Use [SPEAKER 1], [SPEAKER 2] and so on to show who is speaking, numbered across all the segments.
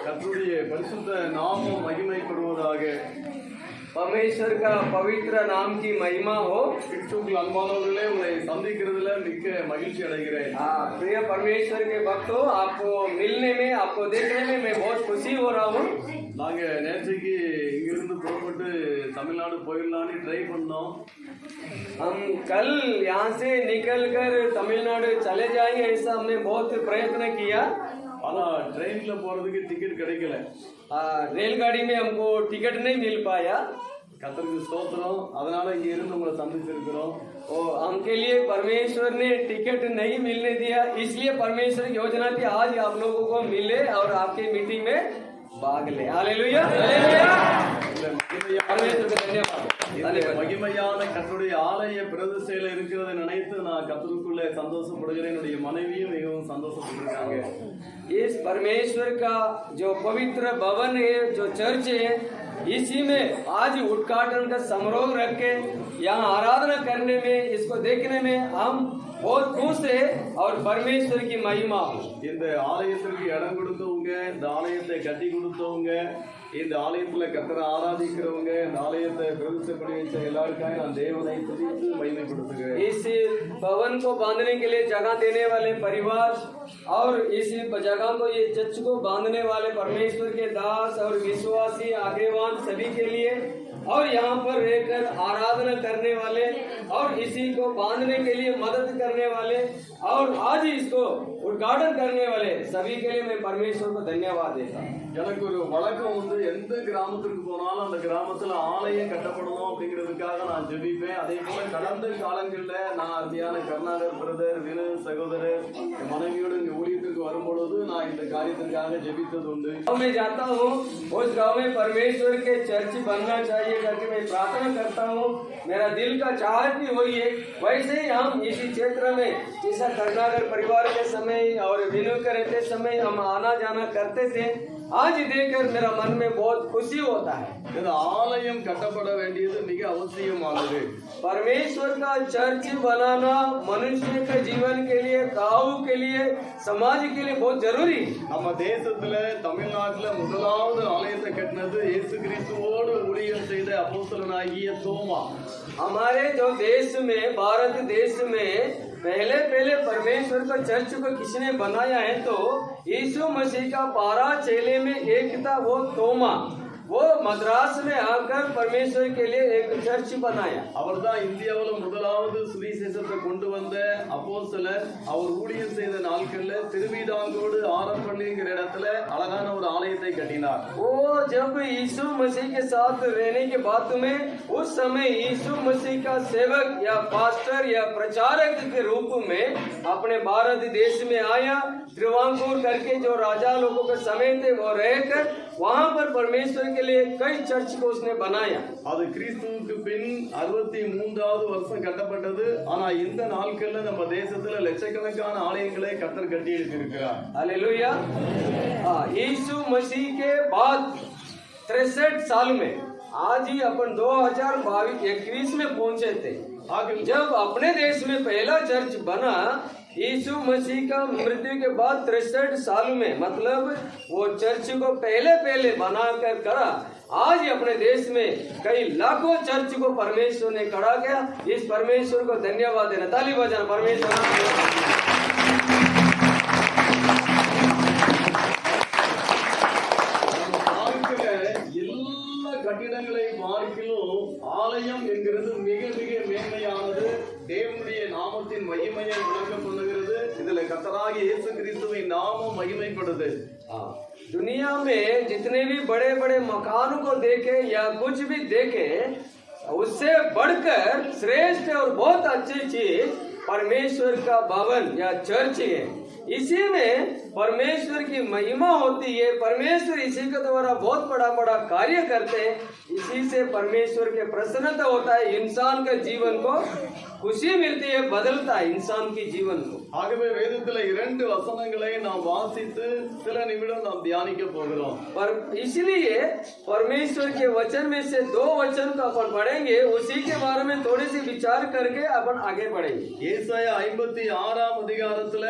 [SPEAKER 1] கர்த்தருடைய பரிசுத்த நாமம் மகிமைப்படுவதாக.
[SPEAKER 2] परमेश्वर का पवित्र नाम की महिमा हो।
[SPEAKER 1] கிறிஸ்துவுக்குள் அன்பானவர்களே, உங்களை சந்திக்கிறதுல மிக்க மகிழ்ச்சி அடைகிறேன்.
[SPEAKER 2] प्रिय परमेश्वर के भक्तों, आपको मिलने में, आपको देखने में मैं बहुत खुशी हो रहा हूँ।
[SPEAKER 1] நாங்க நேற்றைக்கு இங்கிருந்து புறப்பட்டு தமிழ்நாடு போயிடலான்னு ட்ரை பண்ணோம்.
[SPEAKER 2] हम कल यहाँ से निकलकर तमिलनाडु चले जाएंगे ऐसा हमने बहुत प्रयत्न किया,
[SPEAKER 1] ஆனா ட்ரெயின்ல போறதுக்கு டிக்கெட் கிடைக்கல.
[SPEAKER 2] रेलगाड़ी में हमको टिकट नहीं मिल पाया।
[SPEAKER 1] கர்த்தருக்கு ஸ்தோத்திரம். அதனால இங்க இருந்து உங்களை சந்திச்சிருக்கிறோம்.
[SPEAKER 2] और हमके लिए परमेश्वर ने टिकट नहीं मिलने दिया, इसलिए परमेश्वर की योजना थी आज आप लोगों को मिले और आपके मीटिंग में भाग ले। हालेलुया, हालेलुया, परमेश्वर का धन्यवाद।
[SPEAKER 1] இந்த மகிமையான கர்த்தருடைய ஆலய பிரதிஷ்டையில இருக்கிறதை நினைத்து நான் கர்த்தருக்குள்ள சந்தோஷப்படுகிறேன். என்னுடைய மனைவியும் மிகவும் சந்தோஷப்பட்டிருக்காங்க.
[SPEAKER 2] इस परमेश्वर का जो पवित्र भवन है, जो चर्च है, इसी में आज उद्घाटन का समारोह रख के यहाँ आराधना करने में, इसको देखने में हम बहुत खुश है और परमेश्वर की महिमा हो।
[SPEAKER 1] இந்த ஆலயத்திற்கு இடம் கொடுத்தவங்க, இந்த ஆலயத்தை கட்டி கொடுத்தவங்க, இந்த ஆலயத்துல கர்த்தரை ஆராதிக்கிறவங்க, இந்த ஆலயத்தை பிரதிஷ்டை பண்ணி வச்ச எல்லாருக்காக நான் தேவனை துதித்து மகிமைப்படுத்துகிறேன்.
[SPEAKER 2] इस भवन को बांधने के लिए जगह देने वाले परिवार और इस जगह को, ये चर्च को बांधने वाले परमेश्वर के दास और विश्वासी आगेवान सभी के लिए, और यहाँ पर रहकर आराधना करने वाले और इसी को बांधने के लिए मदद करने वाले और आज इसको उद्घाटन करने वाले सभी के लिए मैं परमेश्वर को धन्यवाद देता हूँ।
[SPEAKER 1] எனக்கு ஒரு வழக்கம் உண்டு, எந்த கிராமத்துக்கு போனாலும் அந்த கிராமத்துல ஆலயம் கட்டப்படணும் அப்படிங்கிறதுக்காக நான் ஜெபிப்பேன். அதே போல கடந்த காலங்கள்ல நான் அருமையான கருணாகர் பிரதர், வினு சகோதரர், என் மனைவியோடு இங்க ஊழியத்திற்கு வரும்பொழுது நான் இந்த காரியத்திற்காக ஜெபித்தது உண்டு.
[SPEAKER 2] मैं जाता हूँ उस गांव में परमेश्वर के चर्च बनना चाहिए करके मैं प्रार्थना करता हूँ। मेरा दिल का चाहत भी वही है। वैसे ही हम इसी क्षेत्र में जैसा करुणागर परिवार के समय और विनू के रहते समय हम आना जाना करते थे, आज देखकर मेरा मन में बहुत खुशी होता है।
[SPEAKER 1] இந்த ஆலயம் கட்டப்பட வேண்டியது மிக அவசியமானது.
[SPEAKER 2] परमेश्वर का चर्च बनाना मनुष्य के जीवन के लिए, गांव के लिए, समाज के लिए बहुत जरूरी।
[SPEAKER 1] நம்ம தேசத்துல தமிழ்நாட்டுல முதலாவது ஆலயத்தை கட்டினது இயேசு கிறிஸ்துவோடு ஊழியம் செய்த அப்போஸ்தலனாகிய தோமா.
[SPEAKER 2] हमारे जो देश में, भारत देश में पहले परमेश्वर का चर्च को किसने बनाया है तो यीशु मसीह का 12 चेले में एक था, वो तोमा। वो मद्रास में आकर परमेश्वर के लिए एक चर्च बनाया।
[SPEAKER 1] அவர்தான் இந்தியாவுல முதலாவது சுவிசேஷத்தை கொண்டு வந்த அப்போஸ்தலர். அவர் ஊழியம் செய்த நாட்கள்ல திருவிதாங்கோடு ஆரம்பண்ணிங்கிற இடத்துல அழகான ஒரு ஆலயத்தை கட்டினார்.
[SPEAKER 2] वो जब यीशु मसीह के साथ रहने के बाद में उस समय यीशु मसीह का सेवक या पास्टर या प्रचारक के रूप में अपने भारत देश में आया। त्रिवांकुर करके जो राजा लोगों के समय थे वो रहकर वहाँ पर परमेश्वर के लिए कई चर्च को उसने बनाया।
[SPEAKER 1] அது கிறிஸ்துவுக்கு பின் 63வது வருஷம் கட்டப்பட்டது. ஆனா இந்த நாட்கள்ல நம்ம தேசத்துல லட்சக்கணக்கான ஆலயங்களை கர்த்தர் கட்டி எழுப்பியிருக்கிறார்.
[SPEAKER 2] हालेलुया। यीशु मसीह के बाद 63 साल में आज ही अपन 2021 में पहुंचे थे। जब अपने देश में पहला चर्च बना, यीशु मसीह का मृत्यु के बाद 63 साल में, मतलब वो चर्च को पहले बनाकर करा। आज अपने देश में कई लाखों चर्च को परमेश्वर ने खड़ा किया। इस परमेश्वर को धन्यवाद देना, ताली बजाना परमेश्वर।
[SPEAKER 1] கட்டிடங்களை பார்க்கிலும் ஆலயம் என்கிறது மிக மிக மேன்மையானது. தேவனுடைய நாமத்தின் மகிமையை விளக்கம் பண்ணுகிறது. இதுல கர்த்தராகிய இயேசு கிறிஸ்துவின் நாமம் மகிமைப்படுது.
[SPEAKER 2] दुनिया में जितने भी बड़े बड़े मकानों को देखे या कुछ भी देखे, उससे बढ़कर श्रेष्ठ और बहुत अच्छी चीज परमेश्वर का भवन या चर्च है। इसी में परमेश्वर की महिमा होती है। परमेश्वर इसी के द्वारा बहुत बड़ा कार्य करते हैं। इसी से परमेश्वर के प्रसन्नता होता है। इंसान के जीवन को खुशी मिलती है, बदलता है इंसान के जीवन को.
[SPEAKER 1] ஆகவே வேதத்துல 2 வசனங்களை நாம் வாசித்து சில நிமிடம் நாம் தியானிக்க போகிறோம்.
[SPEAKER 2] पर इसलिए परमेश्वर के वचन में से 2 वचन को अपन पढ़ेंगे, उसी के बारे में थोड़ी सी विचार करके अपन आगे बढ़ेंगे.
[SPEAKER 1] ஏசாயா 56ஆம் அதிகாரத்துல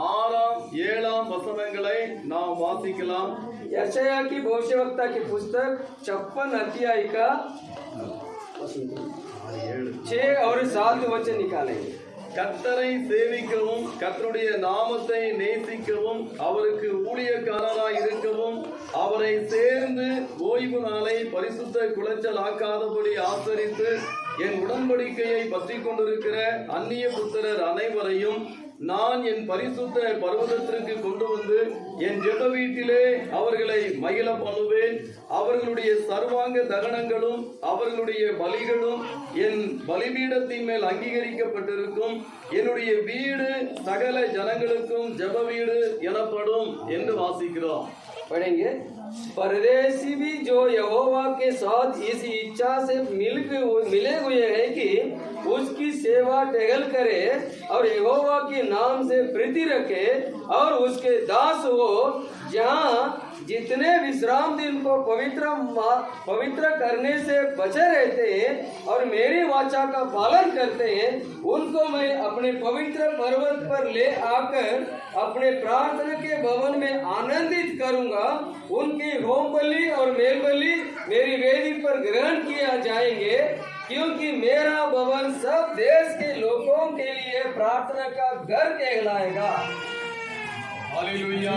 [SPEAKER 1] 6ஆம் 7ஆம் வசனங்களை நாம் வாசிக்கலாம்.
[SPEAKER 2] यशाया की भविष्यवक्ता की पुस्तक 56 अध्याय का 6 और 7 वचन निकालेंगे.
[SPEAKER 1] கர்த்தரை சேவிக்கவும் கர்த்தருடைய நாமத்தை நேசிக்கவும் அவருக்கு ஊழியக்காரராய் இருக்கவும் அவரை சேர்ந்து ஓய்வு நாளை பரிசுத்த குலைச்சல் ஆக்காதபடி ஆசரித்து என் உடன்படிக்கையை பற்றி கொண்டிருக்கிற அந்நிய புத்திரர் அனைவரையும் நான் என் பரிசுத்த பர்வதத்திற்கு கொண்டு வந்து என் ஜெப வீட்டிலே அவர்களை மகிழ பண்ணுவேன். அவர்களுடைய சர்வாங்க தகனங்களும் அவர்களுடைய பலிகளும் என் பலிபீடத்தின் மேல் அங்கீகரிக்கப்பட்டிருக்கும். என்னுடைய வீடு சகல ஜனங்களுக்கும் ஜெப வீடு எனப்படும் என்று வாசிக்கிறோம்.
[SPEAKER 2] पढ़ेंगे. परदेसी भी जो यहोवा के साथ इस इच्छा से मिले हुए हैं कि उसकी सेवा टहल करे और यहोवा के नाम से प्रीति रखे और उसके दास हो, जहाँ जितने विश्राम दिन को पवित्र करने से बचे रहते हैं और मेरी वाचा का पालन करते हैं, उनको मैं अपने पवित्र पर्वत पर ले आकर अपने प्रार्थना के भवन में आनंदित करूंगा. उनकी होम बलि और मेल बलि मेरी वेदी पर ग्रहण किया जाएंगे, क्योंकि मेरा भवन सब देश के लोगों के लिए प्रार्थना का घर कहलाएगा.
[SPEAKER 1] ஹல்லேலூயா.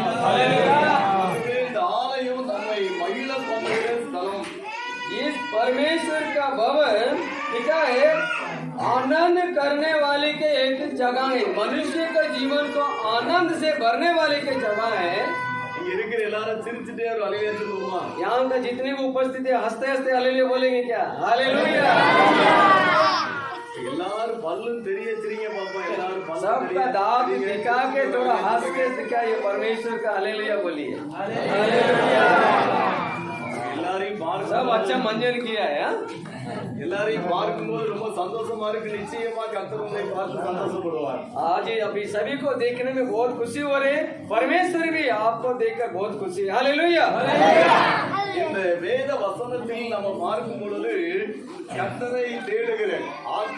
[SPEAKER 1] இந்த ஆலயம் நம்மை மகிழ பண்ணுகிற ஸ்தலம்.
[SPEAKER 2] इस परमेश्वर का भवन क्या है? आनंद करने वाले के एक जगह है. मनुष्य का जीवन को आनंद से भरने वाले के जगह है.
[SPEAKER 1] இங்க இருக்கிற எல்லாரும் சிரிச்சுட்டே ஒரு அலையிலே சொல்லுவோமா?
[SPEAKER 2] यहाँ का जितने भी उपस्थित है हंसते हंसते हालेलुया बोलेंगे क्या? हालेलुया.
[SPEAKER 1] எல்லாரும் பல்லும் தெரிய சிரிங்க பாப்பா. எல்லாரும் பல்லும்
[SPEAKER 2] सबका दांत दिखा के थोड़ा हंस के क्या ये परमेश्वर का हालेलुया बोलिए. हालेलुया.
[SPEAKER 1] எல்லாரையும்
[SPEAKER 2] सब अच्छा मंजन किया है.
[SPEAKER 1] எல்லாரையும் பார்க்கும்போது ரொம்ப சந்தோஷமா இருக்கு. நிச்சயமா கர்த்தர் உங்களை பார்த்து சந்தோஷப்படுவார்.
[SPEAKER 2] आज अभी सभी को देखने में बहुत खुशी हो रही है. परमेश्वर भी आपको देखकर बहुत खुशी. हालेलुया.
[SPEAKER 1] இந்த வேத வசனத்தில் நம்ம பார்க்கும் பொழுது கர்த்தரை தேடுகிற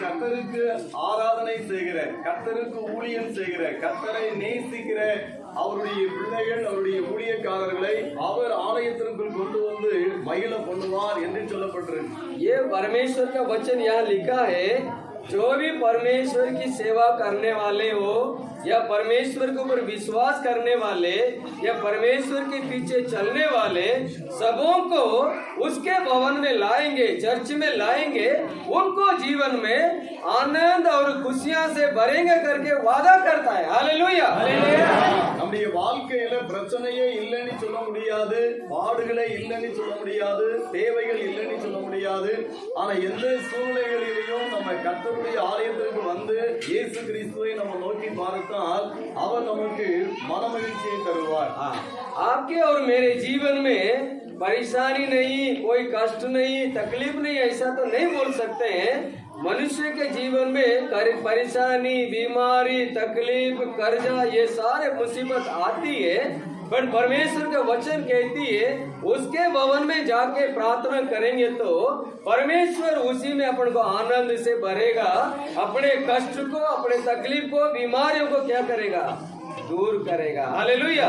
[SPEAKER 1] கர்த்தருக்கு ஆராதனை செய்கிற கர்த்தருக்கு ஊழியம் செய்கிற கர்த்தரை நேசிக்கிற அவருடைய பிள்ளைகள் அவருடைய ஊழியக்காரர்களை அவர் ஆலயத்திற்குள் கொண்டு வந்து மகிழ பண்ணுவார் என்று சொல்லப்பட்டிருக்கு.
[SPEAKER 2] ये परमेश्वर का वचन यहाँ लिखा है. जो भी परमेश्वर की सेवा करने वाले हो या परमेश्वर के ऊपर विश्वास करने वाले या परमेश्वर के पीछे चलने वाले सबों को उसके भवन में लाएंगे, चर्च में लाएंगे. उनको जीवन में आनंद और खुशियां से भरेंगे करके वादा करता है. हालेलुया.
[SPEAKER 1] நம்முடைய வாழ்க்கையில பிரச்சனையே இல்லைன்னு சொல்ல முடியாது, பாடுகளே இல்லைன்னு சொல்ல முடியாது, தேவைகள் இல்லைன்னு சொல்ல முடியாது. ஆனா எந்த சூழ்நிலைகளிலும் நம்ம கர்த்தருடைய ஆலயத்திற்கு வந்து இயேசு கிறிஸ்துவை நம்ம நோக்கி பார்த்தால் அவர் நமக்கு மனமகிழ்ச்சியை தருவார்.
[SPEAKER 2] आपके और मेरे जीवन में परेशानी नहीं, कोई कष्ट नहीं, तकलीफ नहीं, ऐसा तो नहीं बोल सकते हैं. मनुष्य के जीवन में परेशानी, बीमारी, तकलीफ, कर्जा, ये सारे मुसीबत आती है. पर परमेश्वर का वचन कहती है उसके भवन में जाके प्रार्थना करेंगे तो परमेश्वर उसी में अपन को आनंद से भरेगा. अपने कष्ट को, अपने तकलीफ को, बीमारियों को क्या करेगा? दूर करेगा. हालेलुया.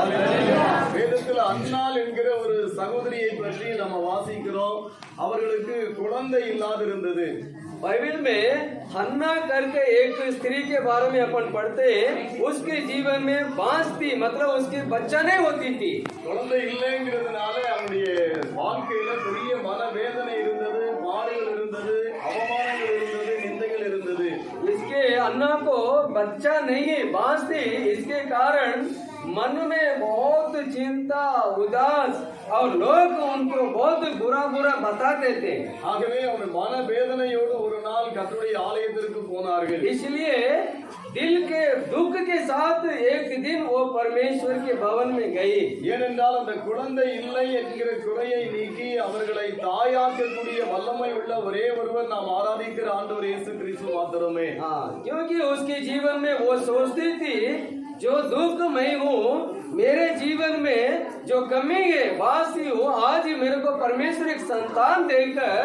[SPEAKER 1] வேதத்தில் அன்னாள் என்கிற ஒரு சகோதரியை பற்றி நம்ம வாசிக்கிறோம். அவர்களுக்கு குழந்தை இல்லாதிருந்தது.
[SPEAKER 2] बाइबल में हन्ना करके एक स्त्री के बारे में अपन पढ़ते हैं. उसके जीवन में बांस थी, मतलब उसके बच्चा नहीं होती थी.
[SPEAKER 1] குழந்தை இல்லைங்கிறதுனால அவனுடைய வாழ்க்கையில பெரிய மனவேதனை இருந்தது, பாடுகள் இருந்தது, அவமானங்கள் இருந்தது, நிந்தைகள் இருந்தது.
[SPEAKER 2] इसके अन्ना को बच्चा नहीं है, बांस थी. इसके कारण मन में बहुत चिंता, उदास और लोग उनको बहुत बुरा बुरा बताते थे.
[SPEAKER 1] ஆகவே அவன் மனவேதனையோடு ஒரு நாள் கர்த்தருடைய ஆலயத்திற்கு போனார்கள்.
[SPEAKER 2] इसलिए दिल के दुख के साथ एक दिन वो परमेश्वर के भवन में गई।
[SPEAKER 1] ஏனென்றால் அந்த குழந்தை இல்லை என்கிற குறையை நீக்கி அவர்களை தாயாக்கக்கூடிய வல்லமை உள்ள ஒரே ஒருவர் நாம் ஆராதிக்கிற ஆண்டவர் இயேசு கிறிஸ்து மாத்திரமே।
[SPEAKER 2] हाँ, क्योंकि उसके जीवन में वो सोचती थी जो दुख मैं हूँ, मेरे जीवन में जो कमी है वासी हूँ, आज मेरे को परमेश्वर एक संतान देकर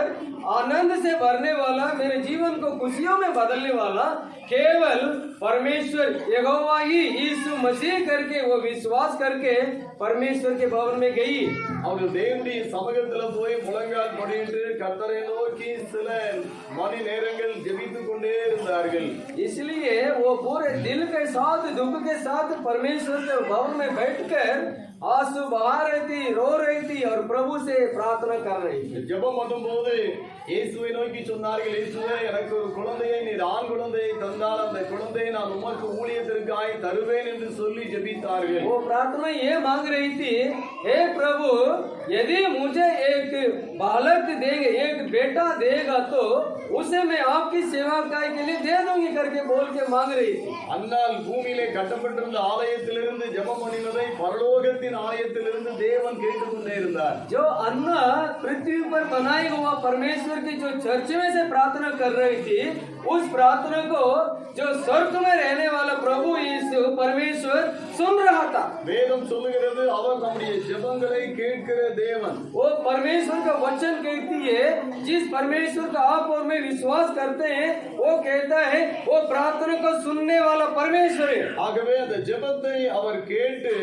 [SPEAKER 2] आनंद से भरने वाला, मेरे जीवन को खुशियों में बदलने वाला केवल परमेश्वर यहोवा ही यीशु मसीह करके वो विश्वास करके परमेश्वर के भवन में गई।
[SPEAKER 1] அவர்கள் தேவனுடைய சமூகத்துல போய் முழங்கால் படியிட்டு கர்த்தரை நோக்கி சில மணி நேரங்கள் ஜெபித்துக் கொண்டே இருந்தார்கள்।
[SPEAKER 2] इसलिए वो पूरे दिल के साथ दुख के साथ परमेश्वर के भवन में बैठकर आंसू बहा रही थी, रो रही थी और प्रभु से प्रार्थना कर रही थी।
[SPEAKER 1] ஜெபம் பண்ணும்போது இயேசுவை நோக்கி சொன்னார்கள், இயேசுவே எனக்கு ஒரு குழந்தையை நீர் ஆண் குழந்தையை தந்தால் அந்த குழந்தையை நான் உமக்கு ஊழியத்திற்காய் தருவேன் என்று சொல்லி ஜெபித்தார்கள்।
[SPEAKER 2] वो प्रार्थना ये मांग रही थी, हे प्रभु यदि मुझे एक बालक देंगे, एक बेटा देगा तो उसे मैं आपकी सेवा के लिए दे दूंगी करके बोल के मांग रही थी।
[SPEAKER 1] அன்னால் பூமியிலே கட்டப்பட்டிருந்த ஆலயத்திலிருந்து ஜெபம் பண்ணினதை பரலோகத்தின் ஆலயத்திலிருந்து தேவன் கேட்டுக்கொண்டே இருந்தார்।
[SPEAKER 2] जो अन्ना पृथ्वी पर बनाई हुआ परमेश्वर की जो चर्च में से प्रार्थना कर रही थी, उस प्रार्थना को जो स्वर्ग में रहने वाला प्रभु यीशु परमेश्वर सुन रहा था।
[SPEAKER 1] வேதம் சொல்லுகிறது அவர் நம்முடைய ஜெபங்களை கேட்கிற தேவன்।
[SPEAKER 2] वो परमेश्वर का वचन कहती है, जिस परमेश्वर का आप और मैं विश्वास करते हैं, वो कहता है वो प्रार्थना को सुनने वाला परमेश्वर है।
[SPEAKER 1] ஆகவே அந்த ஜெபத்தை அவர் கேட்டு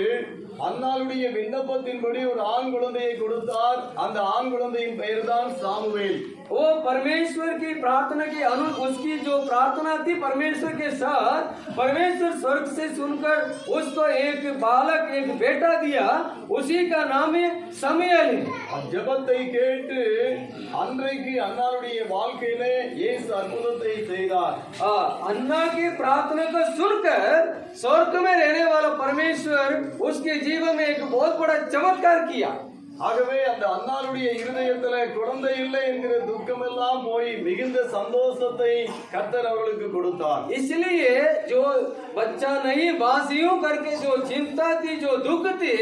[SPEAKER 1] அன்னாளுடைய விண்ணப்பத்தின்படி ஒரு ஆண் குழந்தையை கொடுத்தார்। அந்த ஆண் குழந்தையின் பெயர்தான் சாமுவேல்।
[SPEAKER 2] वो परमेश्वर की प्रार्थना की उसकी जो प्रार्थना थी परमेश्वर के साथ, परमेश्वर स्वर्ग से सुनकर उसको एक बालक, एक बेटा दिया, उसी का नाम है समुएल।
[SPEAKER 1] ஜெபத்தை கேட்டு அன்றைக்கு அன்னாளுடைய வாழ்க்கையிலே இயேசு அற்புதத்தை செய்தார்।
[SPEAKER 2] अन्ना की प्रार्थना को सुनकर स्वर्ग में रहने वाला परमेश्वर उसके जीवन में एक बहुत बड़ा चमत्कार किया।
[SPEAKER 1] ஆகவே அந்த அன்னாளுடைய இருதயத்துல குழந்தை இல்லை என்கிற துக்கம் எல்லாம் போய் மிகுந்த சந்தோஷத்தை கர்த்தர் அவர்களுக்கு கொடுத்தார்।
[SPEAKER 2] इसलिए जो बच्चा नहीं बासियों करके जो चिंता थी, जो दुख थी,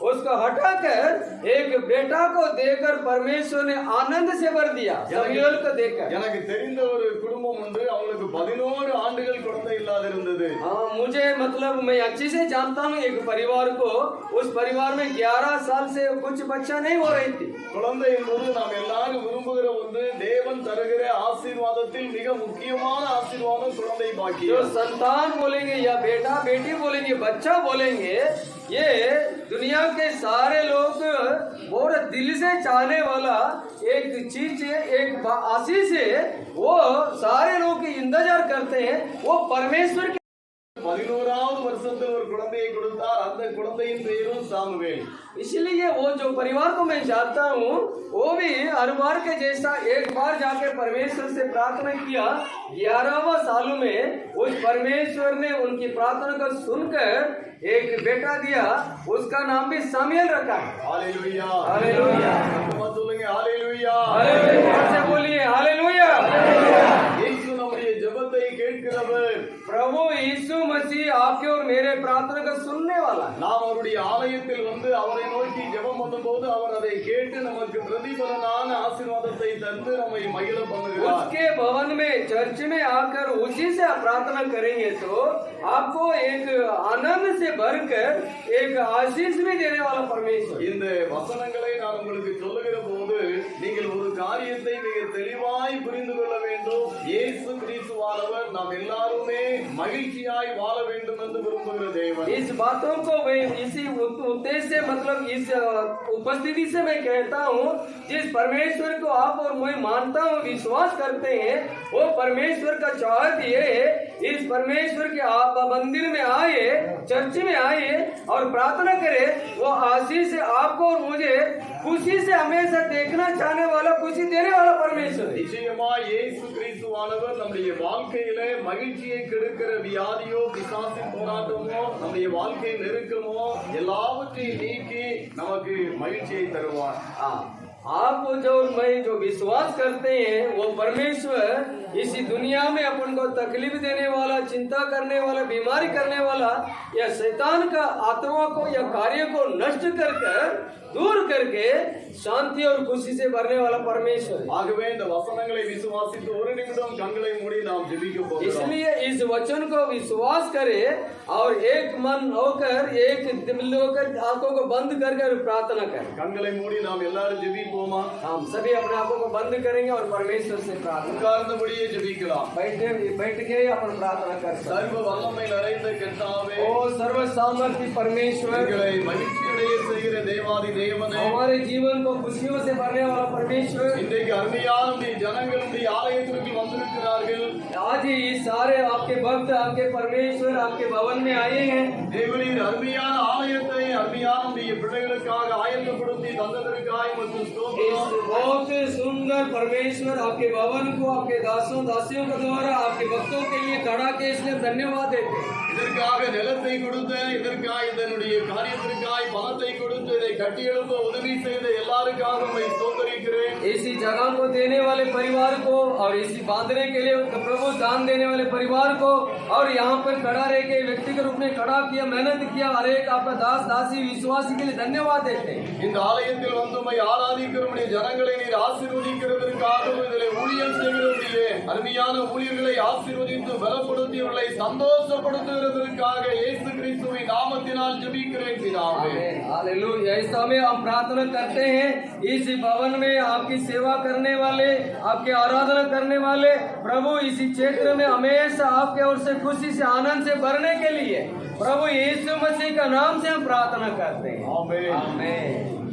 [SPEAKER 2] उसको हटाकर एक बेटा को देकर परमेश्वर ने आनंद से भर दिया। समुएल को देकर
[SPEAKER 1] எனக்கு தெரிந்த ஒரு குடும்பம் உண்டு, அவங்களுக்கு 11 ஆண்டுகள் குழந்தை இல்லாத இருந்தது।
[SPEAKER 2] मुझे मतलब मैं अच्छे से जानता हूँ एक परिवार को, उस परिवार में 11 साल से कुछ बच्चा नहीं हो रही थी।
[SPEAKER 1] குழந்தை என்பது நாம் எல்லாரும் விரும்புகிற ஒன்று, தேவன் தருகிற ஆசீர்வாதத்தில் மிக முக்கியமான ஆசீர்வாதம் குழந்தை
[SPEAKER 2] जो
[SPEAKER 1] பாக்கியம்।
[SPEAKER 2] संतान बोलेंगे या बेटा बेटी बोलेंगे, बच्चा बोलेंगे, ये दुनिया के सारे लोग बहुत दिल से चाहने वाला एक चीज है, एक आशीष है। वो सारे लोग इंतजार करते हैं, वो परमेश्वर के
[SPEAKER 1] 11வது வருஷத்தில் ஒரு குழந்தையை கொடுத்தார்। அந்த குழந்தையின் பெயரும் சாமுவேல்।
[SPEAKER 2] इसलिए वो जो परिवार को मैं जानता हूँ, वो भी हर बार के जैसा एक बार जाकर परमेश्वर से प्रार्थना किया। 11वां साल में उस परमेश्वर ने उनकी प्रार्थना को सुनकर एक बेटा दिया, उसका नाम भी समुएल रखा।
[SPEAKER 1] हालेलुया,
[SPEAKER 2] हालेलुया,
[SPEAKER 1] मत बोलेंगे हालेलुया,
[SPEAKER 2] हालेलुया, से बोलिए हालेलुया।
[SPEAKER 1] இயேசு நம்முடைய ஜெபத்தை கேட்கிறவர்।
[SPEAKER 2] प्रभु यीशु मसीह आपके और मेरे प्रार्थना को सुनने वाला है।
[SPEAKER 1] நாம் அவருடைய ஆலயத்தில் வந்து அவரை நோக்கி ஜெபம் பண்ணும்போது அவர் அதை கேட்டு நமக்கு பிரதிபலனான ஆசீர்வாதத்தை தந்து நம்மை மகிழ பண்ணுகிறார்।
[SPEAKER 2] उसके भवन में, चर्च में आकर उसी से आप प्रार्थना करेंगे तो आपको एक आनंद से भरकर एक आशीष भी देने वाला परमेश्वर।
[SPEAKER 1] இந்த வசனங்களை நான் உங்களுக்கு சொல்லுகிற போது நீங்கள் ஒரு காரியத்தை மிக தெளிவாய் புரிந்து கொள்ள வேண்டும்। இயேசு கிறிஸ்துவானவர் நாம் எல்லாருமே மகிழ்ச்சியாய் வாழ வேண்டும் என்று விரும்புகிற தேவன்।
[SPEAKER 2] इस बातों को मैं इसी उद्देश्य से, मतलब इस उपस्थिति से मैं कहता हूँ, जिस परमेश्वर को आप और मैं मानता हूँ, विश्वास करते हैं, वो परमेश्वर का चाहत ये है, इस परमेश्वर के आप मंदिर में आए, चर्च में आए और प्रार्थना करे, वो आशीष आपको और मुझे खुशी से हमेशा देखना चाहने वाला, खुशी देने वाला परमेश्वर है।
[SPEAKER 1] நிச்சயமா இயேசு கிறிஸ்துவானவர் நம்முடைய வாழ்க்கையில மகிழ்ச்சியை கெடுக்கிற வியாதியோ, பிசாசின் போராட்டமோ, நம்முடைய வாழ்க்கை நெருக்கமோ எல்லாவற்றையும் நீக்கி நமக்கு மகிழ்ச்சியை தருவார்।
[SPEAKER 2] आप जो मैं जो विश्वास करते हैं वो परमेश्वर इसी दुनिया में अपन को तकलीफ देने वाला, चिंता करने वाला, बीमारी करने वाला या शैतान का आत्मा को या कार्य को नष्ट कर दूर करके शांति और खुशी से भरने वाला परमेश्वर है।
[SPEAKER 1] ஆகவே இந்த வசனங்களை விசுவாசித்து ஒரு நிமிடம் கண்களை மூடி நாம் ஜெபிக்க போகிறோம்।
[SPEAKER 2] इसलिए इस वचन को विश्वास करे और एक मन होकर, एक दिल होकर, आंखों को बंद कर प्रार्थना करें।
[SPEAKER 1] கண்களை மூடி நாம் எல்லாரும் ஜெபிப்போமா?
[SPEAKER 2] हम सभी अपने आंखों को बंद करेंगे और परमेश्वर से प्रार्थना।
[SPEAKER 1] உட்கார்ந்தபடியே ஜெபிக்கலாம்।
[SPEAKER 2] बैठ के अपन प्रार्थना कर सकते।
[SPEAKER 1] சர்வ வல்லமை நிறைந்த கர்த்தாவே,
[SPEAKER 2] ओ सर्व सामर्थ्य परमेश्वर,
[SPEAKER 1] எங்களை மகிழ்ச்சியடைய செய்கிற தேவாதி தேவனே,
[SPEAKER 2] हमारे जीवन को खुशियों से भरने वाला परमेश्वर,
[SPEAKER 1] இன்றைக்கு அருமையான உம்முடைய ஜனங்கள் உம்முடைய ஆலயத்திற்கு வந்திருக்கிறார்கள்।
[SPEAKER 2] आज ही सारे आपके भक्त, आपके परमेश्वर आपके भवन में आए हैं।
[SPEAKER 1] தேவனின் அருமையான ஆலயத்தை அருமையான உம்முடைய பிள்ளைகளுக்காக ஆயத்தப்படுத்தி தந்ததற்காக உமக்கு
[SPEAKER 2] इस
[SPEAKER 1] ஸ்தோத்திரம்।
[SPEAKER 2] बहुत सुंदर परमेश्वर आपके भवन को आपके दासों दासियों के द्वारा आपके भक्तों के लिए खड़ा के इसलिए धन्यवाद देते हैं।
[SPEAKER 1] இதற்காக நிலத்தை கொடுத்த, இதற்காக இதனுடைய காரியத்திற்காக பணத்தை கொடுத்து இதை கட்டியெழுப்ப உதவி செய்த எல்லாருக்காக உம்மை ஸ்தோத்திரிக்கிறேன்।
[SPEAKER 2] इसी जगह को देने वाले परिवार को और इसी बांधने के लिए प्रभु दान देने वाले परिवार को और यहाँ पर खड़ा रह के व्यक्ति के रूप में खड़ा किया, मेहनत किया, हर एक आपका दास दासी विश्वासी के लिए धन्यवाद देते हैं।
[SPEAKER 1] இந்த ஆலயத்தில் வந்து உம்மை ஆராதிக்கிற உம்முடைய ஜனங்களை நீர் ஆசீர்வதிக்கிறதற்காகவும் இதிலே ஊழியம் செய்கிறவர்களே அருமையான ஊழியர்களை ஆசீர்வதித்து பலப்படுத்தியவர்களை சந்தோஷப்படுத்துகிறதற்காக இயேசு கிறிஸ்துவின் நாமத்தினால் ஜெபிக்கிறேன் பிதாவே।
[SPEAKER 2] हालेलुया। इस समय हम प्रार्थना करते हैं इस भवन में आपकी सेवा करने वाले, आपके आराधना करने वाले प्रभु इसी क्षेत्र में हमेशा आपके ओर से खुशी से आनंद से भरने के लिए प्रभु यीशु मसीह का नाम से हम प्रार्थना करते हैं।
[SPEAKER 1] आमीन।
[SPEAKER 2] आमीन।